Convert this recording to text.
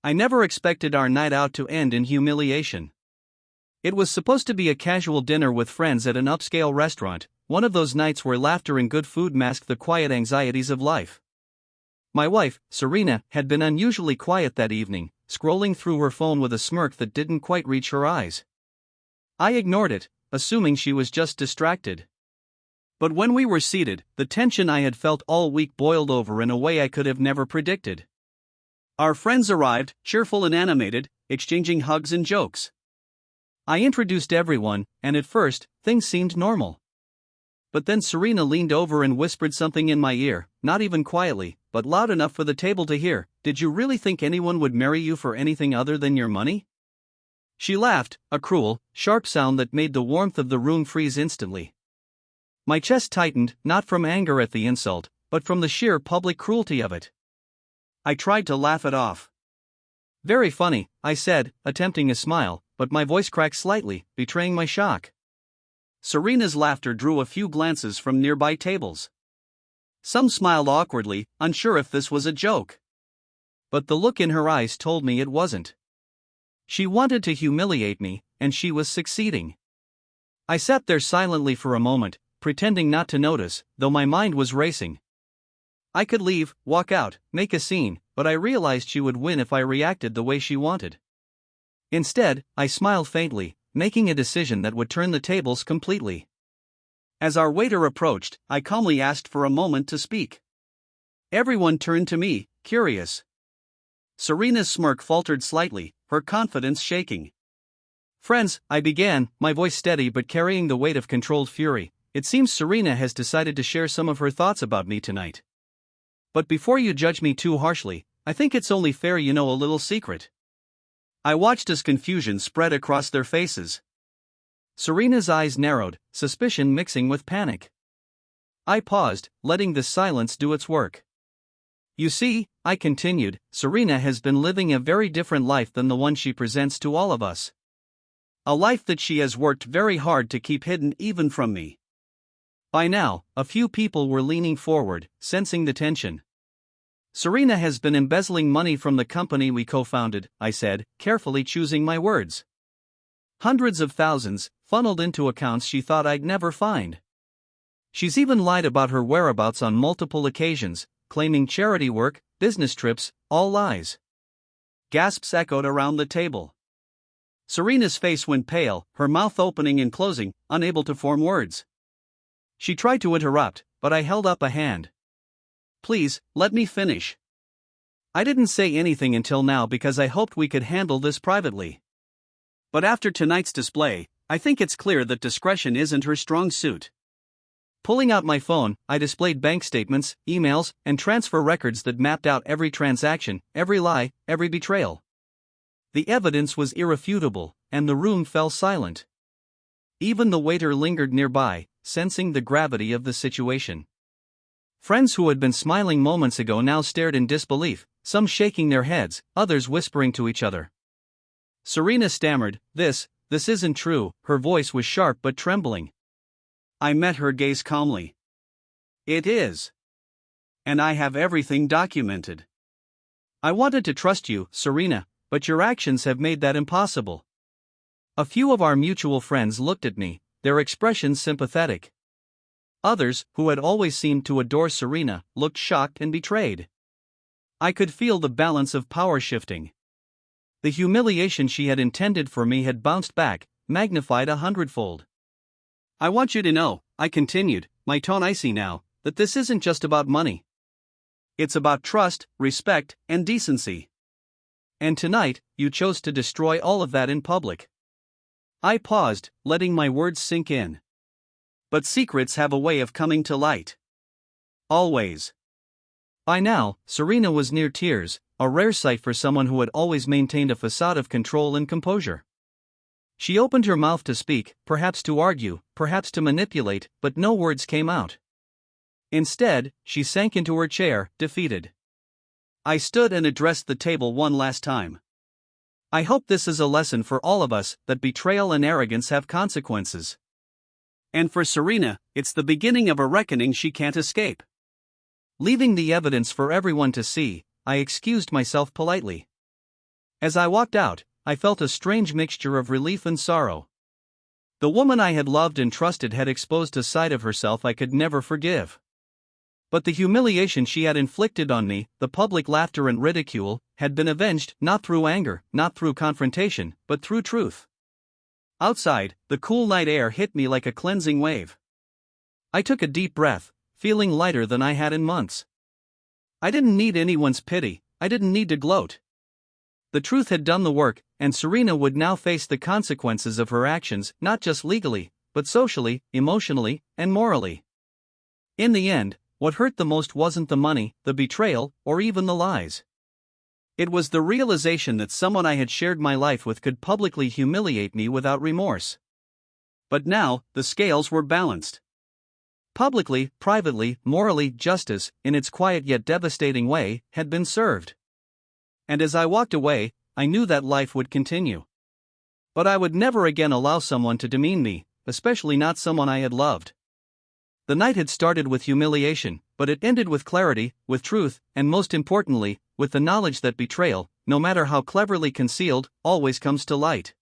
I never expected our night out to end in humiliation. It was supposed to be a casual dinner with friends at an upscale restaurant, one of those nights where laughter and good food mask the quiet anxieties of life. My wife, Serena, had been unusually quiet that evening, scrolling through her phone with a smirk that didn't quite reach her eyes. I ignored it, assuming she was just distracted. But when we were seated, the tension I had felt all week boiled over in a way I could have never predicted. Our friends arrived, cheerful and animated, exchanging hugs and jokes. I introduced everyone, and at first, things seemed normal. But then Serena leaned over and whispered something in my ear, not even quietly, but loud enough for the table to hear. "Did you really think anyone would marry you for anything other than your money?" She laughed, a cruel, sharp sound that made the warmth of the room freeze instantly. My chest tightened, not from anger at the insult, but from the sheer public cruelty of it. I tried to laugh it off. "Very funny," I said, attempting a smile, but my voice cracked slightly, betraying my shock. Serena's laughter drew a few glances from nearby tables. Some smiled awkwardly, unsure if this was a joke. But the look in her eyes told me it wasn't. She wanted to humiliate me, and she was succeeding. I sat there silently for a moment, pretending not to notice, though my mind was racing. I could leave, walk out, make a scene, but I realized she would win if I reacted the way she wanted. Instead, I smiled faintly, making a decision that would turn the tables completely. As our waiter approached, I calmly asked for a moment to speak. Everyone turned to me, curious. Serena's smirk faltered slightly, her confidence shaking. "Friends," I began, my voice steady but carrying the weight of controlled fury, "it seems Serena has decided to share some of her thoughts about me tonight. But before you judge me too harshly, I think it's only fair you know a little secret." I watched as confusion spread across their faces. Serena's eyes narrowed, suspicion mixing with panic. I paused, letting the silence do its work. "You see," I continued, "Serena has been living a very different life than the one she presents to all of us. A life that she has worked very hard to keep hidden even from me." By now, a few people were leaning forward, sensing the tension. "Serena has been embezzling money from the company we co-founded," I said, carefully choosing my words. "Hundreds of thousands, funneled into accounts she thought I'd never find. She's even lied about her whereabouts on multiple occasions, claiming charity work, business trips, all lies." Gasps echoed around the table. Serena's face went pale, her mouth opening and closing, unable to form words. She tried to interrupt, but I held up a hand. "Please, let me finish. I didn't say anything until now because I hoped we could handle this privately. But after tonight's display, I think it's clear that discretion isn't her strong suit." Pulling out my phone, I displayed bank statements, emails, and transfer records that mapped out every transaction, every lie, every betrayal. The evidence was irrefutable, and the room fell silent. Even the waiter lingered nearby, sensing the gravity of the situation. Friends who had been smiling moments ago now stared in disbelief, some shaking their heads, others whispering to each other. Serena stammered, This isn't true." Her voice was sharp but trembling. I met her gaze calmly. "It is. And I have everything documented." "I wanted to trust you, Serena, but your actions have made that impossible." A few of our mutual friends looked at me, their expressions sympathetic. Others, who had always seemed to adore Serena, looked shocked and betrayed. I could feel the balance of power shifting. The humiliation she had intended for me had bounced back, magnified 100-fold. "I want you to know," I continued, my tone icy now, "that this isn't just about money. It's about trust, respect, and decency. And tonight, you chose to destroy all of that in public." I paused, letting my words sink in. But secrets have a way of coming to light. Always. By now, Serena was near tears, a rare sight for someone who had always maintained a facade of control and composure. She opened her mouth to speak, perhaps to argue, perhaps to manipulate, but no words came out. Instead, she sank into her chair, defeated. I stood and addressed the table one last time. "I hope this is a lesson for all of us, that betrayal and arrogance have consequences. And for Serena, it's the beginning of a reckoning she can't escape." Leaving the evidence for everyone to see, I excused myself politely. As I walked out, I felt a strange mixture of relief and sorrow. The woman I had loved and trusted had exposed a side of herself I could never forgive. But the humiliation she had inflicted on me, the public laughter and ridicule, had been avenged, not through anger, not through confrontation, but through truth. Outside, the cool night air hit me like a cleansing wave. I took a deep breath, feeling lighter than I had in months. I didn't need anyone's pity, I didn't need to gloat. The truth had done the work, and Serena would now face the consequences of her actions, not just legally, but socially, emotionally, and morally. In the end, what hurt the most wasn't the money, the betrayal, or even the lies. It was the realization that someone I had shared my life with could publicly humiliate me without remorse. But now, the scales were balanced. Publicly, privately, morally, justice, in its quiet yet devastating way, had been served. And as I walked away, I knew that life would continue. But I would never again allow someone to demean me, especially not someone I had loved. The night had started with humiliation, but it ended with clarity, with truth, and most importantly, with the knowledge that betrayal, no matter how cleverly concealed, always comes to light.